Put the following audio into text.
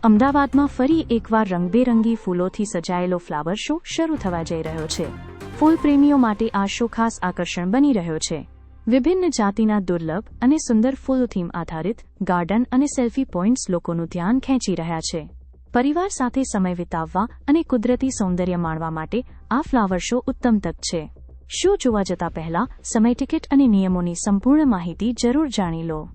અમદાવાદમાં ફરી એકવાર રંગબેરંગી ફૂલોથી સજાયેલો ફ્લાવર શો શરૂ થવા જઈ રહ્યો છે. ફૂલ પ્રેમીઓ માટે આ શો ખાસ આકર્ષણ બની રહ્યો છે. વિભિન્ન જાતિના દુર્લભ અને સુંદર ફૂલ થીમ આધારિત ગાર્ડન અને સેલ્ફી પોઇન્ટ્સ લોકોનું ધ્યાન ખેંચી રહ્યા છે. પરિવાર સાથે સમય વિતાવવા અને કુદરતી સૌંદર્ય માણવા માટે આ ફ્લાવર શો ઉત્તમ તક છે. શો જોવા જતા પહેલા સમય ટિકિટ અને નિયમોની સંપૂર્ણ માહિતી જરૂર જાણી લો.